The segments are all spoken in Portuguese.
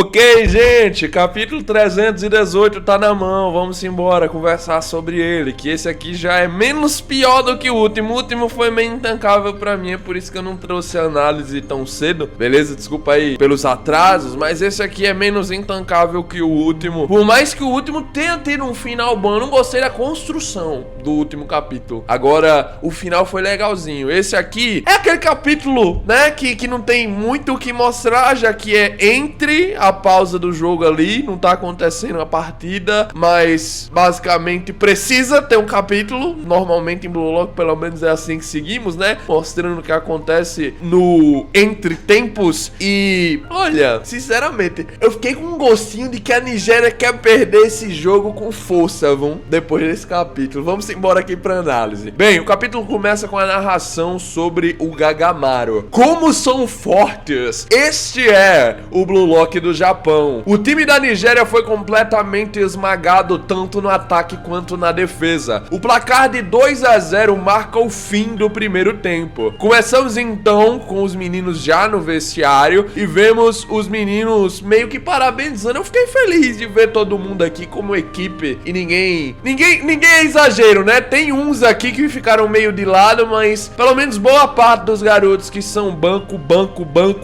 Ok, gente, capítulo 318 tá na mão, vamos embora conversar sobre ele, que esse aqui já é menos pior do que o último foi meio intancável pra mim, é por isso que eu não trouxe análise tão cedo, beleza? Desculpa aí pelos atrasos, mas esse aqui é menos intancável que o último, por mais que o último tenha tido um final bom, eu não gostei da construção do último capítulo, agora o final foi legalzinho, esse aqui é aquele capítulo, né, que não tem muito o que mostrar, já que é entre a pausa do jogo ali, não tá acontecendo a partida, mas basicamente precisa ter um capítulo, normalmente em Blue Lock pelo menos é assim que seguimos, né, mostrando o que acontece no entre tempos. E olha, sinceramente, eu fiquei com um gostinho de que a Nigéria quer perder esse jogo com força, depois desse capítulo. Vamos embora aqui pra análise. Bem, o capítulo começa com a narração sobre o Gagamaru. Como são fortes! Este é o Blue Lock do Japão. O time da Nigéria foi completamente esmagado tanto no ataque quanto na defesa. O placar de 2-0 marca o fim do primeiro tempo. Começamos então com os meninos já no vestiário e vemos os meninos meio que parabenizando. Eu fiquei feliz de ver todo mundo aqui como equipe e ninguém é exagero, né? Tem uns aqui que ficaram meio de lado, mas pelo menos boa parte dos garotos que são banco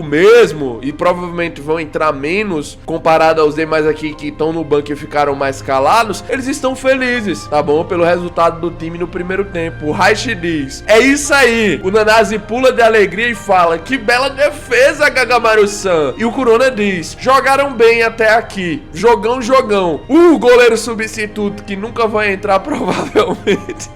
mesmo e provavelmente vão entrar menos comparado aos demais aqui que estão no banco e ficaram mais calados, eles estão felizes, tá bom? Pelo resultado do time no primeiro tempo. O Raishi diz: é isso aí. O Nanazi pula de alegria e fala: que bela defesa, Gagamaru-san. E o Kurona diz: jogaram bem até aqui. Jogão. O goleiro substituto que nunca vai entrar provavelmente.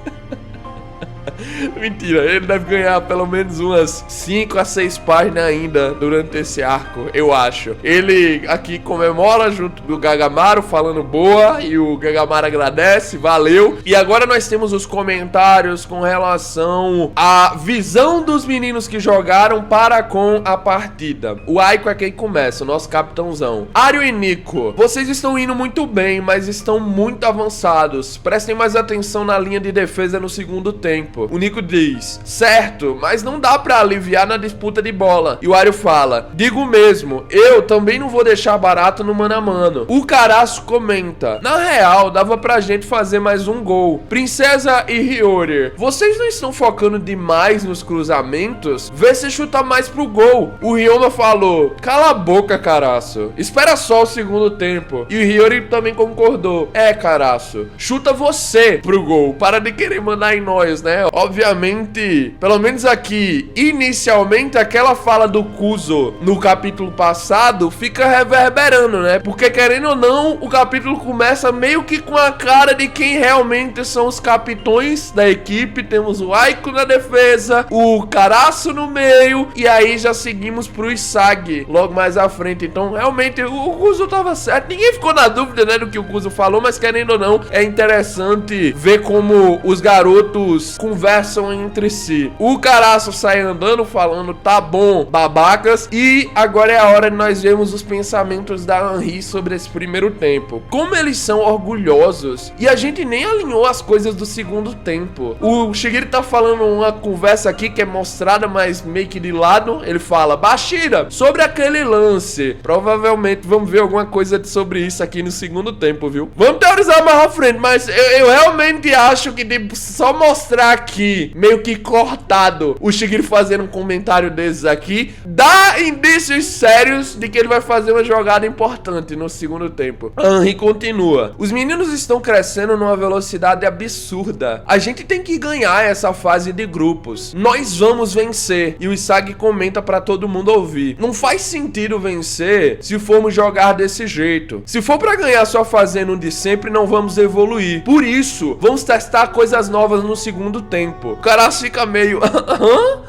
Mentira, ele deve ganhar pelo menos umas 5 a 6 páginas ainda durante esse arco, eu acho. Ele aqui comemora junto do Gagamaru, falando boa, e o Gagamaru agradece, valeu. E agora nós temos os comentários com relação à visão dos meninos que jogaram para com a partida. O Aiko é quem começa, o nosso capitãozão. Ario e Nico, vocês estão indo muito bem, mas estão muito avançados. Prestem mais atenção na linha de defesa no segundo tempo. O Nico diz: certo, mas não dá pra aliviar na disputa de bola. E o Ario fala: digo mesmo, eu também não vou deixar barato no mano a mano. O Karasu comenta: na real, dava pra gente fazer mais um gol. Princesa e Hiyori, vocês não estão focando demais nos cruzamentos? Vê se chuta mais pro gol. O Ryoma falou: cala a boca, Karasu. Espera só o segundo tempo. E o Hiyori também concordou: é, Karasu, chuta você pro gol. Para de querer mandar em nós, né? Obviamente, pelo menos aqui, inicialmente, aquela fala do Kuzo no capítulo passado fica reverberando, né? Porque, querendo ou não, o capítulo começa meio que com a cara de quem realmente são os capitões da equipe. Temos o Aiko na defesa, o Karasu no meio, e aí já seguimos pro Isagi logo mais à frente. Então, realmente, o Kuzo tava certo. Ninguém ficou na dúvida, né, do que o Kuzo falou, mas, querendo ou não, é interessante ver como os garotos conversam entre si. O Karasu sai andando falando: tá bom, babacas. E agora é a hora de nós vermos os pensamentos da Henri sobre esse primeiro tempo. Como eles são orgulhosos. E a gente nem alinhou as coisas do segundo tempo. O Shigiri tá falando uma conversa aqui que é mostrada, mas meio que de lado. Ele fala: Bashira, sobre aquele lance. Provavelmente vamos ver alguma coisa sobre isso aqui no segundo tempo, viu? Vamos teorizar mais à frente, mas eu realmente acho que de só mostrar aqui, meio que cortado, o Shigiri fazendo um comentário desses aqui, dá indícios sérios de que ele vai fazer uma jogada importante no segundo tempo. Henri continua: os meninos estão crescendo numa velocidade absurda. A gente tem que ganhar essa fase de grupos. Nós vamos vencer. E o Isagi comenta pra todo mundo ouvir: não faz sentido vencer se formos jogar desse jeito. Se for pra ganhar só fazendo de sempre, não vamos evoluir. Por isso, vamos testar coisas novas no segundo tempo. O cara fica meio...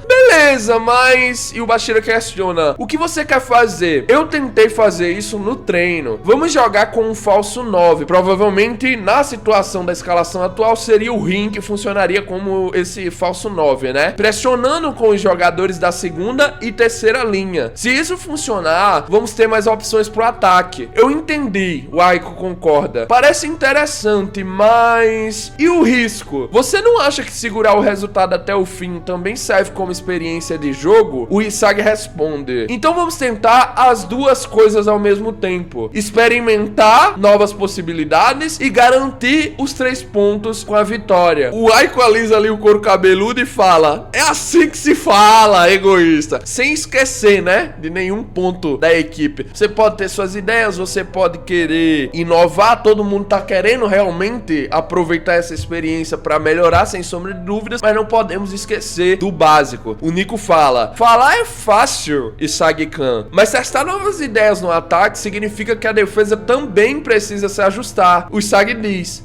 beleza, mas... E o Bashira questiona: o que você quer fazer? Eu tentei fazer isso no treino. Vamos jogar com um falso 9. Provavelmente, na situação da escalação atual, seria o Rin que funcionaria como esse falso 9, né? Pressionando com os jogadores da segunda e terceira linha. Se isso funcionar, vamos ter mais opções pro ataque. Eu entendi, o Aiko concorda. Parece interessante, mas... e o risco? Você não acha que segurar segurar o resultado até o fim também serve como experiência de jogo, o Isagi responde: então vamos tentar as duas coisas ao mesmo tempo. Experimentar novas possibilidades e garantir os 3 pontos com a vitória. O Aiko alisa ali o couro cabeludo e fala: é assim que se fala, egoísta. Sem esquecer, né, de nenhum ponto da equipe. Você pode ter suas ideias, você pode querer inovar, todo mundo tá querendo realmente aproveitar essa experiência pra melhorar, sem sombra de dúvidas, mas não podemos esquecer do básico. O Nico fala: falar é fácil, Isagi-kan, mas testar novas ideias no ataque significa que a defesa também precisa se ajustar. O Isagi diz: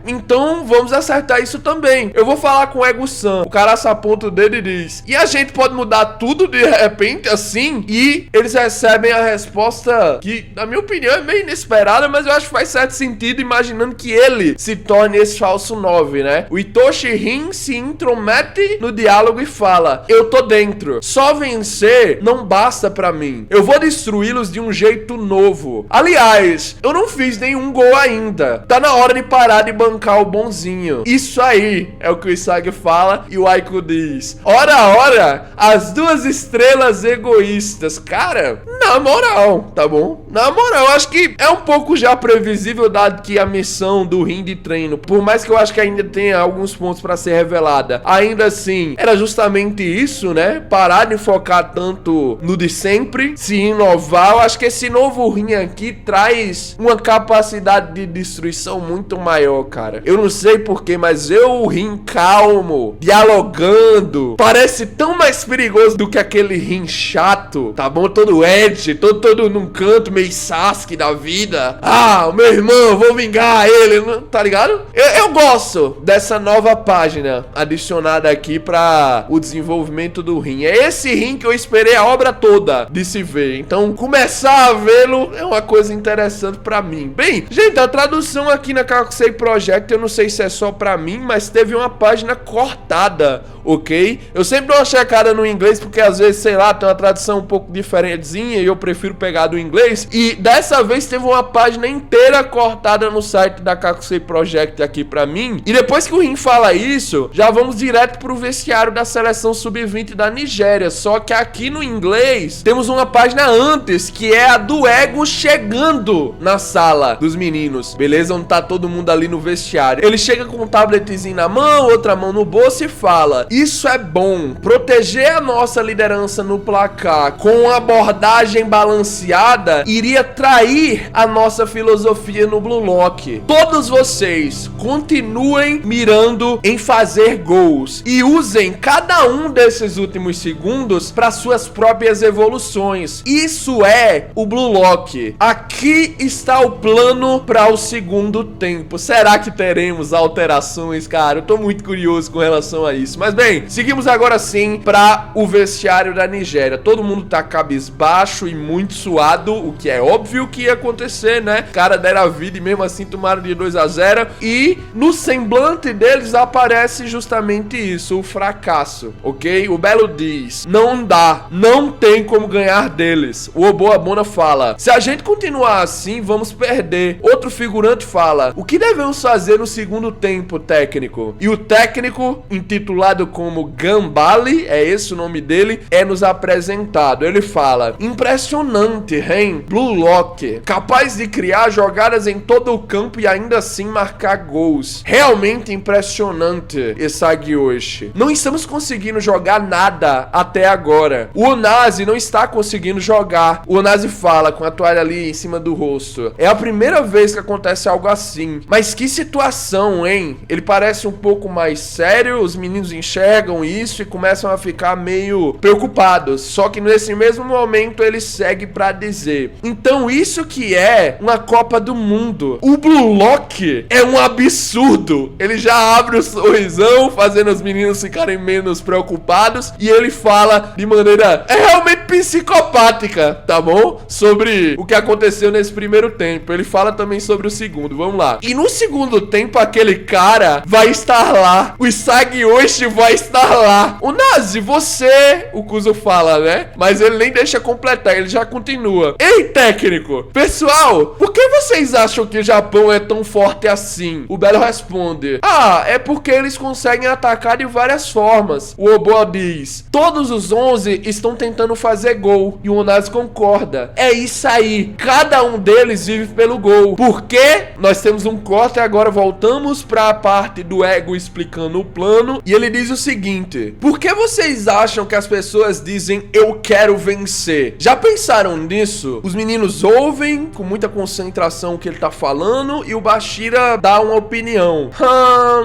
então vamos acertar isso também. Eu vou falar com o Ego-san. O cara aponta o dedo e diz: e a gente pode mudar tudo de repente assim? E eles recebem a resposta que, na minha opinião, é meio inesperada, mas eu acho que faz certo sentido, imaginando que ele se torne esse falso 9, né? O Itoshi Rin se intromete no diálogo e fala: eu tô dentro. Só vencer não basta pra mim. Eu vou destruí-los de um jeito novo. Aliás, eu não fiz nenhum gol ainda. Tá na hora de parar de bancar o bonzinho. Isso aí é o que o Isagi fala e o Aiko diz: ora, as duas estrelas egoístas. Cara, na moral, tá bom? Na moral, eu acho que é um pouco já previsível, dado que a missão do Rin de treino, por mais que eu acho que ainda tenha alguns pontos pra ser revelada, ainda assim, era justamente isso, né? Parar de focar tanto no de sempre, se inovar. Eu acho que esse novo Rin aqui traz uma capacidade de destruição muito maior, cara. Eu não sei porquê, mas o Rin calmo, dialogando, parece tão mais perigoso do que aquele Rin chato, tá bom? Todo edge, todo num canto, meio Sasuke da vida. O meu irmão, vou vingar ele, tá ligado? Eu gosto dessa nova página adicionada aqui pra o desenvolvimento do Rin. É esse Rin que eu esperei a obra toda de se ver. Então, começar a vê-lo é uma coisa interessante pra mim. Bem, gente, a tradução aqui na Kakusei Project, eu não sei se é só pra mim, mas teve uma página cortada, ok? Eu sempre dou uma checada no inglês, porque às vezes, sei lá, tem uma tradução um pouco diferentezinha e eu prefiro pegar do inglês. E dessa vez teve uma página inteira cortada no site da Kakusei Project aqui pra mim. E depois que o Rin fala isso, já vamos direto pro vestiário da seleção sub-20 da Nigéria. Só que aqui no inglês temos uma página antes, que é a do Ego chegando na sala dos meninos, beleza? Onde tá todo mundo ali no vestiário. Ele chega com um tabletzinho na mão, outra mão no bolso e fala: isso é bom. Proteger a nossa liderança no placar com abordagem balanceada iria trair a nossa filosofia no Blue Lock. Todos vocês continuem mirando em fazer gols e usem cada um desses últimos segundos para suas próprias evoluções. Isso é o Blue Lock. Aqui está o plano para o segundo tempo. Será que teremos alterações, cara? Eu tô muito curioso com relação a isso. Mas bem, seguimos agora sim para o vestiário da Nigéria. Todo mundo tá cabisbaixo e muito suado, o que é óbvio que ia acontecer, né? Cara, deram a vida e mesmo assim tomaram de 2-0. E no semblante deles aparece justamente isso, o fracasso, ok? O Belo diz: não dá, não tem como ganhar deles. O Oboabona fala: se a gente continuar assim, vamos perder. Outro figurante fala: o que devemos fazer no segundo tempo, técnico? E o técnico, intitulado como Gambale, é esse o nome dele, é nos apresentado. Ele fala: impressionante, hein? Blue Lock, capaz de criar jogadas em todo o campo e ainda assim marcar gols. Realmente impressionante, Isagi Oshi. Não estamos conseguindo jogar nada até agora. O Onazi não está conseguindo jogar. O Onazi fala com a toalha ali em cima do rosto: é a primeira vez que acontece algo assim. Mas que situação, hein? Ele parece um pouco mais sério, os meninos enxergam isso e começam a ficar meio preocupados. Só que nesse mesmo momento ele segue pra dizer: então isso que é uma Copa do Mundo. O Blue Lock é um absurdo. Ele já abre o sorrisão, fazendo os meninos ficarem menos preocupados, e ele fala de maneira realmente psicopática, tá bom? Sobre o que aconteceu nesse primeiro tempo. Ele fala também sobre o segundo, vamos lá. E no segundo tempo aquele cara vai estar lá. O Isagi Oshi vai estar lá. O Nazi, você... O Kuzo fala, né? Mas ele nem deixa completar, ele já continua: ei, técnico, pessoal, por que vocês acham que o Japão é tão forte assim? O Belo responde: é porque eles conseguem atacar de várias formas. O Oboa diz: todos os 11 estão tentando fazer gol. E o Onazi concorda. É isso aí. Cada um deles vive pelo gol. Por quê? Nós temos um corte e agora voltamos para a parte do Ego explicando o plano. E ele diz o seguinte: por que vocês acham que as pessoas dizem eu quero vencer? Já pensaram nisso? Os meninos ouvem com muita concentração o que ele tá falando e o Bashira dá uma opinião.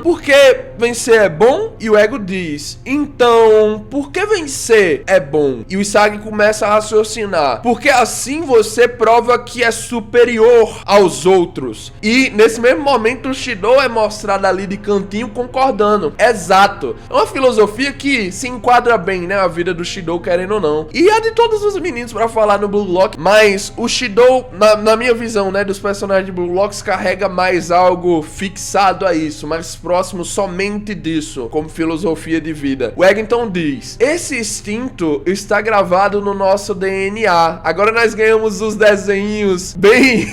Porque vencer é bom? E o Ego diz: então, por que vencer é bom? E o Isagi começa a raciocinar: porque assim você prova que é superior aos outros. E nesse mesmo momento o Shidou é mostrado ali de cantinho concordando. Exato. É uma filosofia que se enquadra bem, né, a vida do Shidou, querendo ou não. E a de todos os meninos pra falar no Blue Lock, mas o Shidou, na minha visão, né, dos personagens de Blue Locks, carrega mais algo fixado a isso, mais próximo somente disso, como filosofia de vida. O Ego então diz: esse instinto está gravado no nosso DNA. Agora nós ganhamos os desenhos bem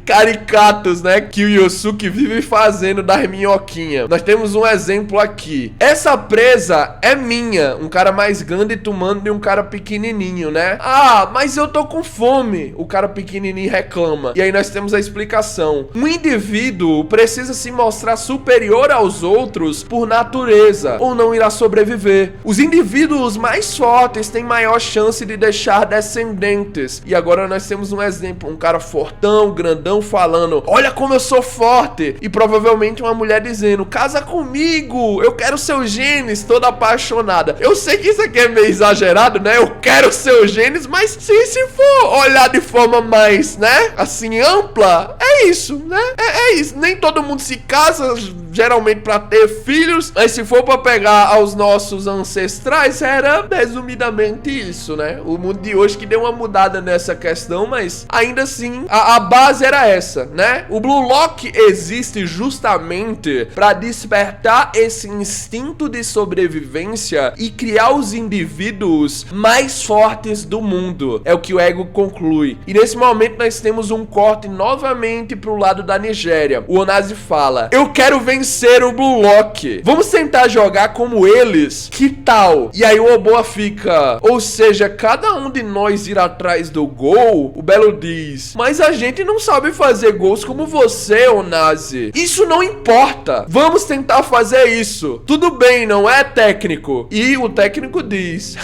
caricatos, né, que o Yosuke vive fazendo das minhoquinhas. Nós temos um exemplo aqui. Essa presa é minha. Um cara mais grande tomando de um cara pequenininho, né? Ah, mas eu tô com fome. O cara pequenininho reclama. E aí nós temos a explicação. Um indivíduo precisa se mostrar superior aos outros por natureza, ou não irá sobreviver. Os indivíduos mais fortes têm maior chance de deixar descendentes. E agora nós temos um exemplo. Um cara fortão, grandão, falando: olha como eu sou forte. E provavelmente uma mulher dizendo: casa comigo, eu quero seus genes, toda apaixonada. Eu sei que isso aqui é meio exagerado, né? Eu quero seus genes, mas se for olhar de forma mais, né, assim, ampla, é isso, né? É isso. Nem todo mundo se casa, geralmente pra ter filhos, mas se for pra pegar aos nossos ancestrais, era resumidamente isso, né? O mundo de hoje que deu uma mudada nessa questão, mas ainda assim, a base era essa, né? O Blue Lock existe justamente pra despertar esse instinto de sobrevivência e criar os indivíduos mais fortes do mundo. É o que o Ego conclui. E nesse momento nós temos um corte novamente pro lado da Nigéria. O Onazi fala: eu quero vencer o Blue Lock. Vamos tentar jogar como eles? Que tal? E aí o Oboa fica: ou seja, cada um de nós ir atrás do gol? O Belo diz: mas a gente não sabe fazer gols como você, Onazi. Isso não importa. Vamos tentar fazer isso. Tudo bem, não é, técnico? E o técnico diz: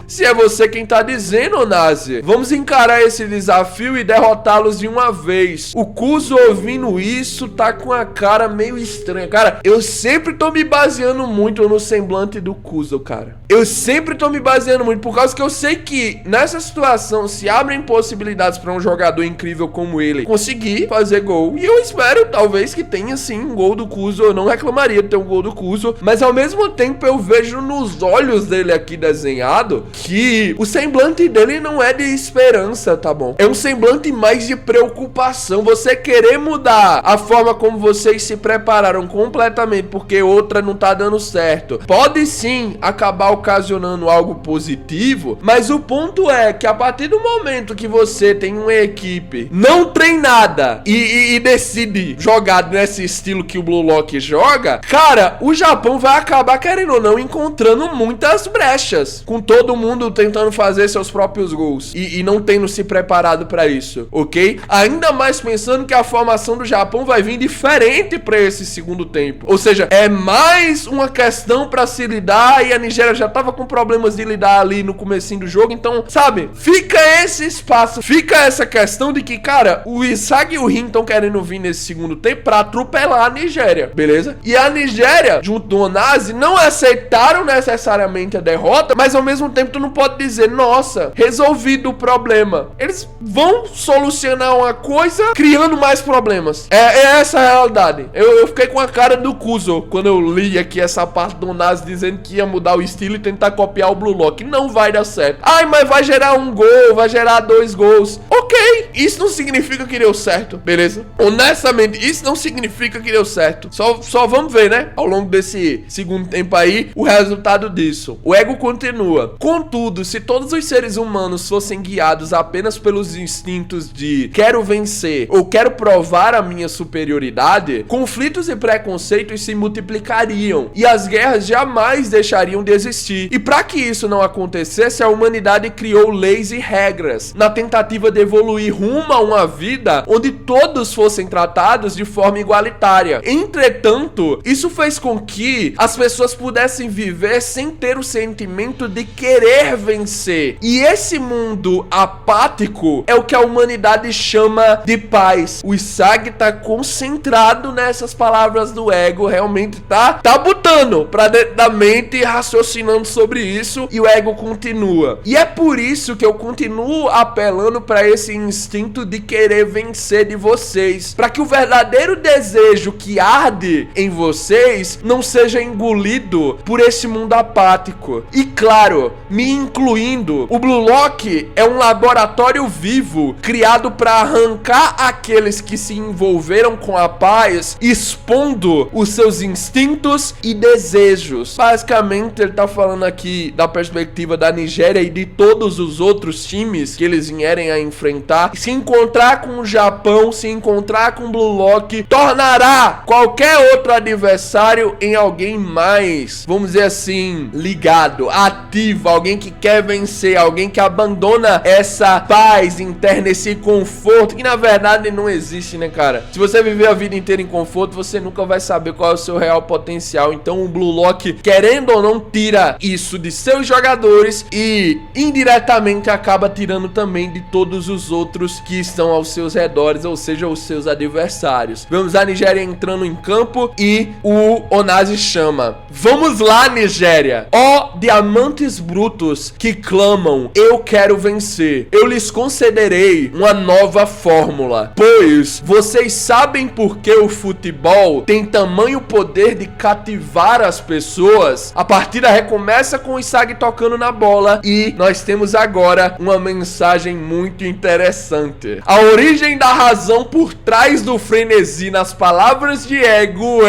se é você quem tá dizendo, Onazi, vamos encarar esse desafio e derrotá-los de uma vez. O Kuzo, ouvindo isso, tá com a cara meio estranha. Cara, eu sempre tô me baseando muito no semblante do Kuzo, cara. Eu sempre tô me baseando muito, por causa que eu sei que nessa situação se abrem possibilidades pra um jogador incrível como ele conseguir fazer gol. E eu espero, talvez, que tenha sim um gol do Kuzo. Eu não reclamaria de ter um gol do Kuzo, mas ao mesmo tempo eu vejo nos olhos dele aqui desenhado que o semblante dele não é de esperança, tá bom? É um semblante mais de preocupação. Você querer mudar a forma como vocês se prepararam completamente porque outra não tá dando certo, pode sim acabar ocasionando algo positivo, mas o ponto é que a partir do momento que você tem uma equipe não treinada e decide jogar nesse estilo que o Blue Lock joga, cara, o Japão vai acabar, querendo ou não, encontrando muitas brechas, com todo mundo tentando fazer seus próprios gols e não tendo se preparado pra isso, ok? Ainda mais pensando que a formação do Japão vai vir diferente pra esse segundo tempo, ou seja, é mais uma questão pra se lidar, e a Nigéria já tava com problemas de lidar ali no comecinho do jogo, então, sabe, fica esse espaço, fica essa questão de que, cara, o Isagi e o Rin estão querendo vir nesse segundo tempo pra atropelar a Nigéria, beleza? E a Nigéria, junto do Onazi, não aceitaram necessariamente a derrota, mas ao mesmo tempo tu não pode dizer: nossa, resolvido o problema. Eles vão solucionar uma coisa criando mais problemas. É essa a realidade. Eu fiquei com a cara do Kuzo quando eu li aqui essa parte do Onazi dizendo que ia mudar o estilo e tentar copiar o Blue Lock. Não vai dar certo. Ai, mas vai gerar um gol, vai gerar 2 gols. Ok, isso não significa que deu certo, beleza? Honestamente, isso não significa que deu certo. Só vamos ver, né, ao longo desse segundo tempo aí, o resultado disso. O Ego continua: contudo, se todos os seres humanos fossem guiados apenas pelos instintos de quero vencer ou quero provar a minha superioridade, conflitos e preconceitos se multiplicariam e as guerras jamais deixariam de existir. E para que isso não acontecesse, a humanidade criou leis e regras na tentativa de evoluir rumo a uma vida onde todos fossem tratados de forma igualitária. Entretanto, isso fez com que as pessoas pudessem viver sem ter o sentimento de querer vencer. E esse mundo apático é o que a humanidade chama de paz. O Isaac tá concentrado nessas palavras do ego, realmente tá botando pra dentro da mente, raciocinando sobre isso, e o ego continua. E é por isso que eu continuo apelando pra esse instinto de querer vencer de vocês, pra que o verdadeiro desejo que arde em vocês não seja engolido por esse mundo apático. E claro, me incluindo, o Blue Lock é um laboratório vivo criado para arrancar aqueles que se envolveram com a paz, expondo os seus instintos e desejos. Basicamente, ele tá falando aqui da perspectiva da Nigéria e de todos os outros times que eles vierem a enfrentar. Se encontrar com o Japão, se encontrar com o Blue Lock, tornará qualquer outro adversário em alguém mais, vamos dizer assim, ligado, ativo, alguém que quer vencer, alguém que abandona essa paz interna, esse conforto, que na verdade não existe, né, cara? Se você viver a vida inteira em conforto, você nunca vai saber qual é o seu real potencial. Então o Blue Lock, querendo ou não, tira isso de seus jogadores e indiretamente acaba tirando também de todos os outros que estão aos seus redores, ou seja, os seus adversários. Vemos a Nigéria entrando em campo e o Onazi chama: vamos lá, Nigéria, ó diamantes brutos que clamam, eu quero vencer. Eu lhes concederei uma nova fórmula, pois vocês sabem por que o futebol tem tamanho poder de cativar as pessoas. A partida recomeça com o Isaac tocando na bola e nós temos agora uma mensagem muito interessante. A origem da razão por trás do frenesi, nas palavras de ego,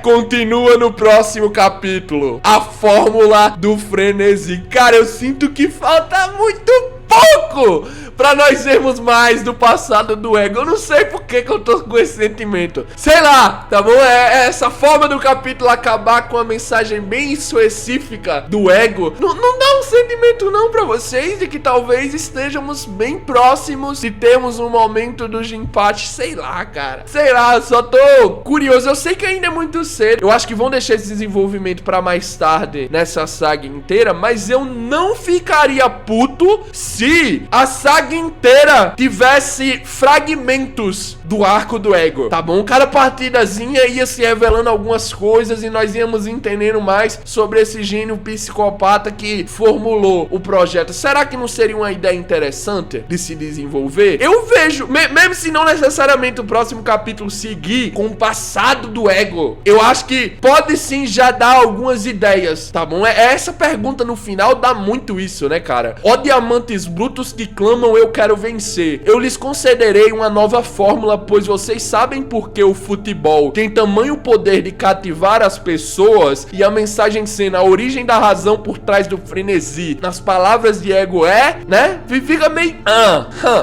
continua no próximo capítulo. A fórmula do frenesi. Cara, eu sinto que falta muito pouco pra nós vermos mais do passado do ego. Eu não sei por que eu tô com esse sentimento. Sei lá, tá bom? É essa forma do capítulo acabar com uma mensagem bem específica do ego. Não dá um sentimento não pra vocês de que talvez estejamos bem próximos de termos um momento do empate? Sei lá, cara. Sei lá, eu só tô curioso. Eu sei que ainda é muito cedo. Eu acho que vão deixar esse desenvolvimento pra mais tarde nessa saga inteira, mas eu não ficaria puto se a saga inteira tivesse fragmentos do arco do ego, tá bom? Cada partidazinha ia se revelando algumas coisas e nós íamos entendendo mais sobre esse gênio psicopata que formulou o projeto. Será que não seria uma ideia interessante de se desenvolver? Eu vejo, mesmo se não necessariamente o próximo capítulo seguir com o passado do ego, eu acho que pode sim já dar algumas ideias, tá bom? Essa pergunta no final dá muito isso, né, cara? Ó diamantes brutos que clamam, eu quero vencer. Eu lhes concederei uma nova fórmula, pois vocês sabem por que o futebol tem tamanho poder de cativar as pessoas. E a mensagem sendo a origem da razão por trás do frenesi, nas palavras de ego né? Fica meio...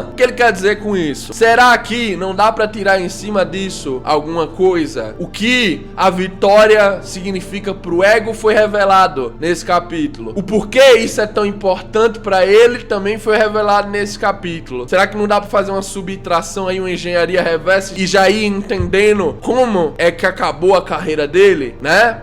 O que ele quer dizer com isso? Será que não dá pra tirar em cima disso alguma coisa? O que a vitória significa pro ego foi revelado nesse capítulo. O porquê isso é tão importante pra ele também foi revelado nesse capítulo. Será que não dá pra fazer uma subtração aí, uma engenharia reversa e já ir entendendo como é que acabou a carreira dele, né?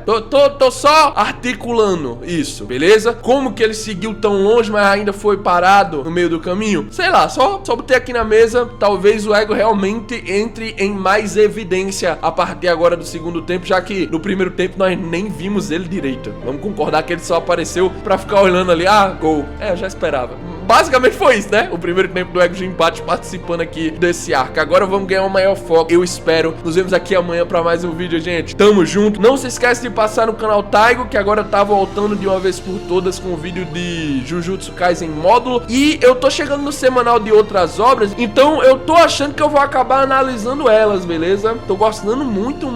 Tô só articulando isso, beleza? Como que ele seguiu tão longe, mas ainda foi parado no meio do caminho? Sei lá, só botei aqui na mesa. Talvez o ego realmente entre em mais evidência a partir agora do segundo tempo, já que no primeiro tempo nós nem vimos ele direito. Vamos concordar que ele só apareceu pra ficar olhando ali, gol. Eu já esperava. Basicamente foi isso, né? O primeiro tempo do Ego de Empate participando aqui desse arco. Agora vamos ganhar um maior foco, eu espero. Nos vemos aqui amanhã pra mais um vídeo, gente. Tamo junto. Não se esquece de passar no canal Taigo, que agora tá voltando de uma vez por todas com o vídeo de Jujutsu Kaisen módulo. E eu tô chegando no semanal de outras obras, então eu tô achando que eu vou acabar analisando elas, beleza? Tô gostando muito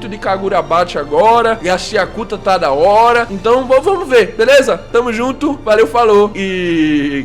de Kagurabachi agora. E a Shiakuta tá da hora. Então vamos ver, beleza? Tamo junto. Valeu, falou. E